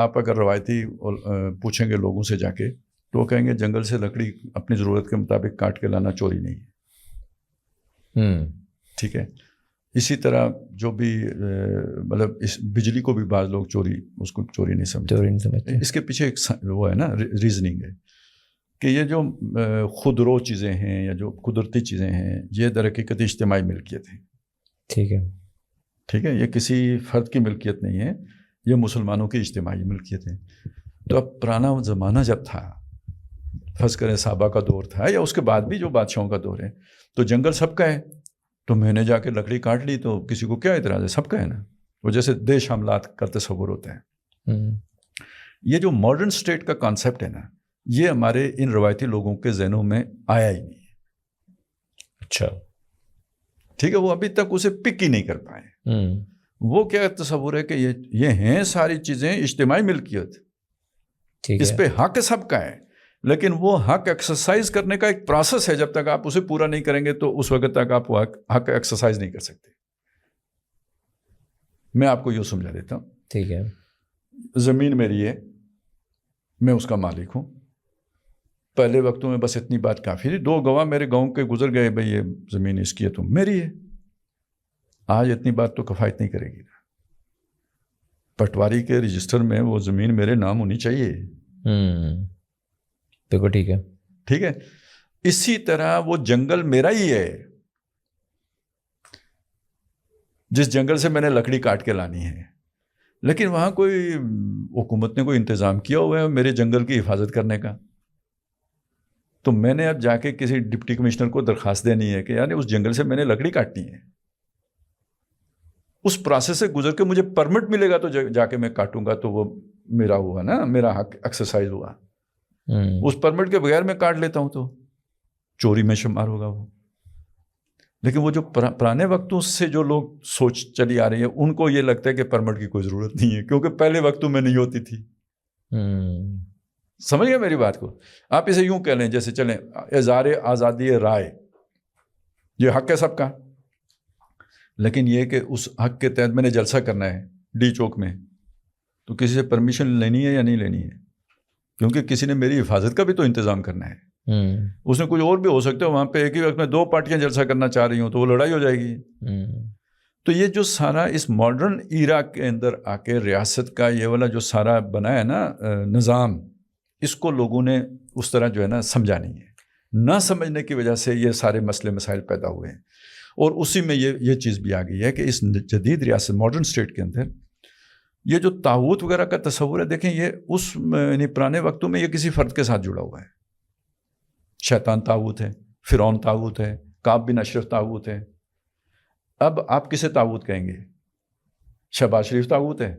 آپ اگر روایتی پوچھیں گے لوگوں سے جا کے تو وہ کہیں گے جنگل سے لکڑی اپنی ضرورت کے مطابق کاٹ کے لانا چوری نہیں ہے. ٹھیک ہے. اسی طرح جو بھی مطلب اس بجلی کو بھی بعض لوگ اس کو چوری نہیں سمجھتے. اس کے پیچھے ایک وہ ہے نا ریزننگ ہے کہ یہ جو خودرو چیزیں ہیں یا جو قدرتی چیزیں ہیں یہ در حقیقت اجتماعی ملکیت ہیں. ٹھیک ہے. یہ کسی فرد کی ملکیت نہیں ہے, یہ مسلمانوں کی اجتماعی ملکیت ہے. تو اب پرانا زمانہ جب تھا, فرض کریں صحابہ کا دور تھا یا اس کے بعد بھی جو بادشاہوں کا دور ہے, تو جنگل سب کا ہے. تو میں نے جا کے لکڑی کاٹ لی تو کسی کو کیا اعتراض ہے, سب کا ہے نا. وہ جیسے دیش حملات کا تصور ہوتا ہے. یہ جو ماڈرن اسٹیٹ کا کانسیپٹ ہے نا, یہ ہمارے ان روایتی لوگوں کے ذہنوں میں آیا ہی نہیں ہے. اچھا ٹھیک ہے. وہ ابھی تک اسے پک ہی نہیں کر پائے. وہ کیا تصور ہے کہ یہ ہیں ساری چیزیں اجتماعی ملکیت, اس پہ حق سب کا ہے, لیکن وہ حق ایکسرسائز کرنے کا ایک پروسیس ہے. جب تک آپ اسے پورا نہیں کریں گے تو اس وقت تک آپ حق ایکسرسائز نہیں کر سکتے. میں آپ کو یہ سمجھا دیتا ہوں. ٹھیک ہے. زمین میری ہے, میں اس کا مالک ہوں. پہلے وقتوں میں بس اتنی بات کافی تھی. 2 گواہ میرے گاؤں کے گزر گئے, بھئی یہ زمین اس کی ہے تو میری ہے. آج اتنی بات تو کفایت نہیں کرے گی. پٹواری کے رجسٹر میں وہ زمین میرے نام ہونی چاہیے. بالکل ٹھیک ہے. ٹھیک ہے. اسی طرح وہ جنگل میرا ہی ہے. جس جنگل سے میں نے لکڑی کاٹ کے لانی ہے, لیکن وہاں کوئی حکومت نے کوئی انتظام کیا ہوا ہے میرے جنگل کی حفاظت کرنے کا. تو میں نے اب جا کے کسی ڈپٹی کمشنر کو درخواست دینی ہے کہ یار اس جنگل سے میں نے لکڑی کاٹنی ہے. اس پروسیس سے گزر کے مجھے پرمٹ ملے گا تو جا کے میں کاٹوں گا, تو وہ میرا ہوا نا, میرا حق ایکسرسائز ہوا. اس پرمٹ کے بغیر میں کاٹ لیتا ہوں تو چوری میں شمار ہوگا وہ. لیکن وہ جو پرانے وقتوں سے جو لوگ سوچ چلی آ رہی ہے, ان کو یہ لگتا ہے کہ پرمٹ کی کوئی ضرورت نہیں ہے, کیونکہ پہلے وقتوں میں نہیں ہوتی تھی. سمجھ گئے میری بات کو؟ آپ اسے یوں کہہ لیں جیسے چلیں اظہار آزادی رائے یہ حق ہے سب کا, لیکن یہ کہ اس حق کے تحت میں نے جلسہ کرنا ہے ڈی چوک میں, تو کسی سے پرمیشن لینی ہے یا نہیں لینی ہے؟ کیونکہ کسی نے میری حفاظت کا بھی تو انتظام کرنا ہے. اس نے کچھ اور بھی ہو سکتا ہے, وہاں پہ ایک ہی وقت میں 2 پارٹیاں جلسہ کرنا چاہ رہی ہوں تو وہ لڑائی ہو جائے گی. تو یہ جو سارا اس ماڈرن ایرا کے اندر آ کے ریاست کا یہ والا جو سارا بنا ہے نا نظام, اس کو لوگوں نے اس طرح جو ہے نا سمجھا نہیں ہے. نہ سمجھنے کی وجہ سے یہ سارے مسئلے مسائل پیدا ہوئے ہیں. اور اسی میں یہ چیز بھی آ گئی ہے کہ اس جدید ریاست ماڈرن اسٹیٹ کے اندر یہ جو طاغوت وغیرہ کا تصور ہے, دیکھیں یہ اس یعنی پرانے وقتوں میں یہ کسی فرد کے ساتھ جڑا ہوا ہے. شیطان طاغوت ہے, فرعون طاغوت ہے, کعب بن اشرف طاغوت ہے. اب آپ کسے طاغوت کہیں گے؟ شہباز شریف طاغوت ہے.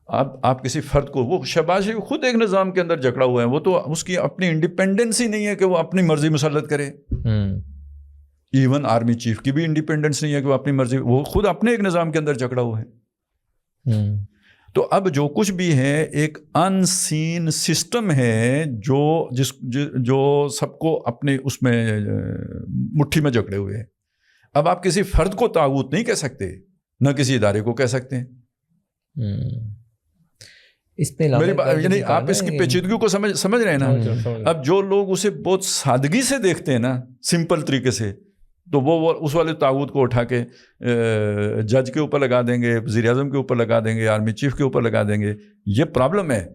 آپ کسی فرد کو, وہ شہباز شریف خود ایک نظام کے اندر جکڑا ہوا ہے, وہ تو اس کی اپنی انڈیپینڈنس ہی نہیں ہے کہ وہ اپنی مرضی مسلط کرے. ایون آرمی چیف کی بھی انڈیپینڈنس نہیں ہے کہ وہ اپنی مرضی, وہ خود اپنے ایک نظام کے اندر جکڑا ہوا ہے. تو اب جو کچھ بھی ہے ایک ان سین سسٹم ہے جو سب کو اپنے اس میں مٹھی میں جکڑے ہوئے ہیں. اب آپ کسی فرد کو طاغوت نہیں کہہ سکتے, نہ کسی ادارے کو کہہ سکتے ہیں. اس پہ یعنی آپ اس کی پیچیدگی کو سمجھ رہے ہیں نا. اب جو لوگ اسے بہت سادگی سے دیکھتے ہیں نا, سمپل طریقے سے, تو وہ اس والے طاغوت کو اٹھا کے جج کے اوپر لگا دیں گے, وزیر اعظم کے اوپر لگا دیں گے, آرمی چیف کے اوپر لگا دیں گے. یہ پرابلم ہے.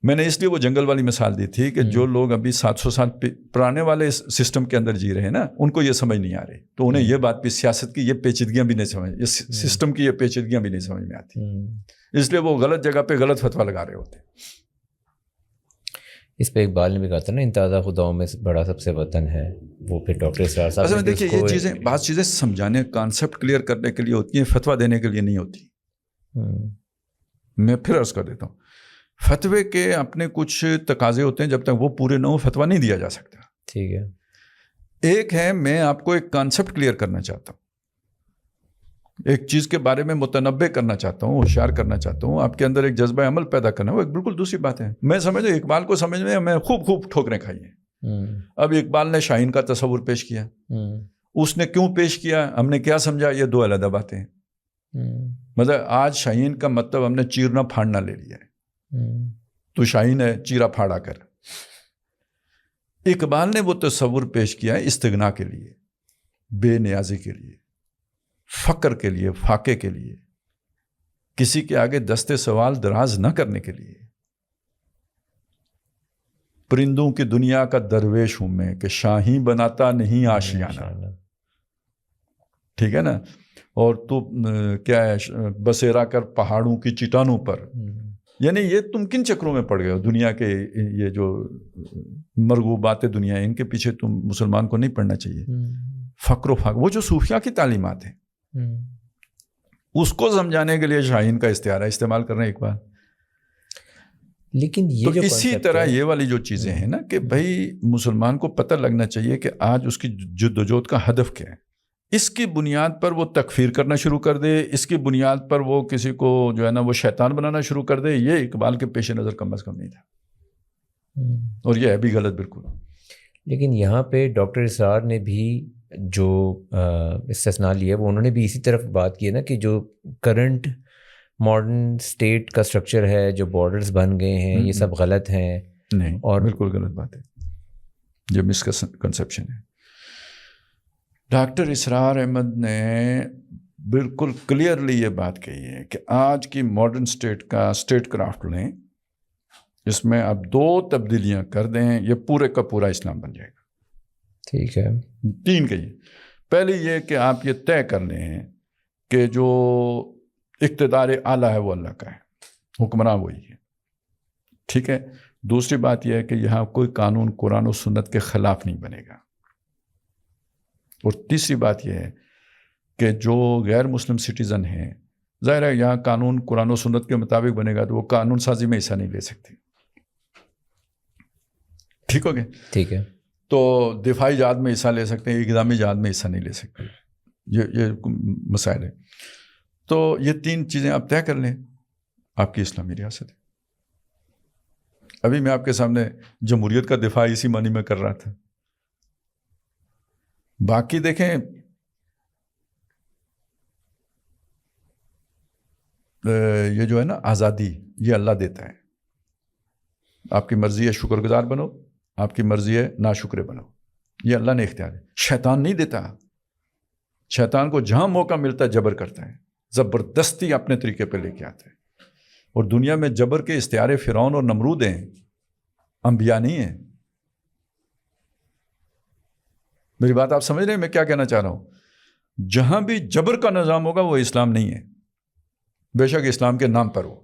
میں نے اس لیے وہ جنگل والی مثال دی تھی کہ جو لوگ ابھی 700 سال پرانے والے سسٹم کے اندر جی رہے ہیں نا, ان کو یہ سمجھ نہیں آ رہی. تو انہیں یہ بات بھی, سیاست کی یہ پیچیدگیاں بھی نہیں سمجھ, یہ سسٹم کی یہ پیچیدگیاں بھی نہیں سمجھ میں آتی. اس لیے وہ غلط جگہ پہ غلط فتویٰ لگا رہے ہوتے ہیں. اس پہ اقبال نے بھی کہا تھا نا, ان تازہ خداؤں میں بڑا سب سے وطن ہے. وہ پھر ڈاکٹر اسرار صاحب نے دیکھیے یہ چیزیں, بعض چیزیں سمجھانے, کانسیپٹ کلیئر کرنے کے لیے ہوتی ہیں, فتویٰ دینے کے لیے نہیں ہوتی. میں پھر عرض کر دیتا ہوں, فتوے کے اپنے کچھ تقاضے ہوتے ہیں, جب تک وہ پورے نہ ہو فتویٰ نہیں دیا جا سکتا. ٹھیک ہے. ایک ہے, میں آپ کو ایک کانسیپٹ کلیئر کرنا چاہتا ہوں, ایک چیز کے بارے میں متنبع کرنا چاہتا ہوں, ہوشیار کرنا چاہتا ہوں, آپ کے اندر ایک جذبہ عمل پیدا کرنا, وہ ایک بالکل دوسری بات ہے. میں سمجھو اقبال کو سمجھنے میں خوب ٹھوکریں کھائی ہیں. اب اقبال نے شاہین کا تصور پیش کیا, اس نے کیوں پیش کیا, ہم نے کیا سمجھا, یہ 2 علیحدہ باتیں ہیں. مطلب آج شاہین کا مطلب ہم نے چیرنا پھاڑنا لے لیا ہے. تو شاہین ہے چیرا پھاڑا کر. اقبال نے وہ تصور پیش کیا ہے استغنا کے لیے, بے نیازی کے لیے, فقر کے لیے, فاقے کے لیے, کسی کے آگے دستے سوال دراز نہ کرنے کے لیے. پرندوں کی دنیا کا درویش ہوں میں کہ شاہین بناتا نہیں آشیانہ. ٹھیک ہے نا. اور تو کیا ہے بسیرا کر پہاڑوں کی چٹانوں پر. یعنی یہ تم کن چکروں میں پڑ گئے ہو دنیا کے, یہ جو مرغوبات دنیا ان کے پیچھے تم مسلمان کو نہیں پڑنا چاہیے. فقر و فاقہ وہ جو صوفیہ کی تعلیمات ہیں اس کو سمجھانے کے لیے شاہین کا استعمال کر رہے ہیں اقبال. لیکن یہ تو جو اسی طرح یہ والی جو چیزیں ہیں نا کہ بھائی مسلمان کو پتہ لگنا چاہیے کہ آج اس کی جد و جہد کا ہدف کیا ہے. اس کی بنیاد پر وہ تکفیر کرنا شروع کر دے, اس کی بنیاد پر وہ کسی کو جو ہے نا وہ شیطان بنانا شروع کر دے, یہ اقبال کے پیش نظر کم از کم نہیں تھا. اور یہ ہے بھی غلط بالکل. لیکن یہاں پہ ڈاکٹر اسرار نے بھی جو استثناء لیا وہ انہوں نے بھی اسی طرف بات کی ہے نا کہ جو کرنٹ ماڈرن اسٹیٹ کا اسٹرکچر ہے, جو بارڈرز بن گئے ہیں, یہ سب غلط ہیں. نہیں, اور بالکل غلط بات ہے, یہ مسکنسیپشن ہے. ڈاکٹر اسرار احمد نے بالکل کلیئرلی یہ بات کہی ہے کہ آج کی ماڈرن اسٹیٹ کا اسٹیٹ کرافٹ لیں, اس میں آپ 2 تبدیلیاں کر دیں, یہ پورے کا پورا اسلام بن جائے گا. ٹھیک ہے. 3 کہیے. پہلی یہ کہ آپ یہ طے کر لیں کہ جو اقتدار اعلیٰ ہے وہ اللہ کا ہے, حکمراں وہی ہے. ٹھیک ہے. دوسری بات یہ ہے کہ یہاں کوئی قانون قرآن و سنت کے خلاف نہیں بنے گا. اور تیسری بات یہ ہے کہ جو غیر مسلم سٹیزن ہیں, ظاہر ہے یہاں قانون قرآن و سنت کے مطابق بنے گا تو وہ قانون سازی میں حصہ نہیں لے سکتے. ٹھیک ہو گیا. ٹھیک ہے. تو دفاعی جہاد میں حصہ لے سکتے ہیں, اقدامی جہاد میں حصہ نہیں لے سکتے. یہ مسائل ہے. تو یہ 3 چیزیں آپ طے کر لیں, آپ کی اسلامی ریاست ہے. ابھی میں آپ کے سامنے جمہوریت کا دفاع اسی معنی میں کر رہا تھا. باقی دیکھیں یہ جو ہے نا آزادی, یہ اللہ دیتا ہے. آپ کی مرضی ہے شکر گزار بنو, آپ کی مرضی ہے ناشکرے بنو, یہ اللہ نے اختیار ہے. شیطان نہیں دیتا. شیطان کو جہاں موقع ملتا ہے جبر کرتا ہے, زبردستی اپنے طریقے پہ لے کے آتا ہے. اور دنیا میں جبر کے استعارے فرعون اور نمرود ہیں, انبیاء نہیں ہیں. میری بات آپ سمجھ رہے ہیں میں کیا کہنا چاہ رہا ہوں؟ جہاں بھی جبر کا نظام ہوگا وہ اسلام نہیں ہے, بے شک اسلام کے نام پر ہو.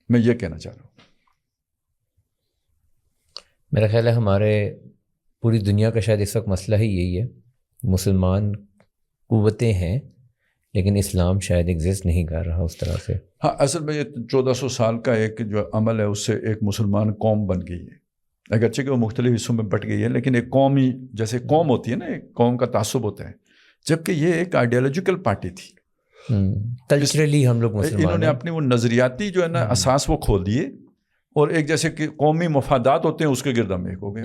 میں یہ کہنا چاہ رہا ہوں. میرا خیال ہے ہمارے پوری دنیا کا شاید اس وقت مسئلہ ہی یہی ہے. مسلمان قوتیں ہیں لیکن اسلام شاید ایگزسٹ نہیں کر رہا اس طرح سے. ہاں, اصل میں یہ 1400 سال کا ایک جو عمل ہے اس سے ایک مسلمان قوم بن گئی ہے. اگرچہ کہ وہ مختلف حصوں میں بٹ گئی ہے لیکن ایک قوم ہی, جیسے قوم ہوتی ہے نا, ایک قوم کا تعصب ہوتا ہے, جبکہ یہ ایک آئیڈیالوجیکل پارٹی تھی. کلچرلی ہم لوگ مسلمان, انہوں نے اپنی وہ نظریاتی جو ہے نا اساس وہ کھول دیے, اور ایک جیسے کہ قومی مفادات ہوتے ہیں اس کے گرد ہم ایک ہو گئے.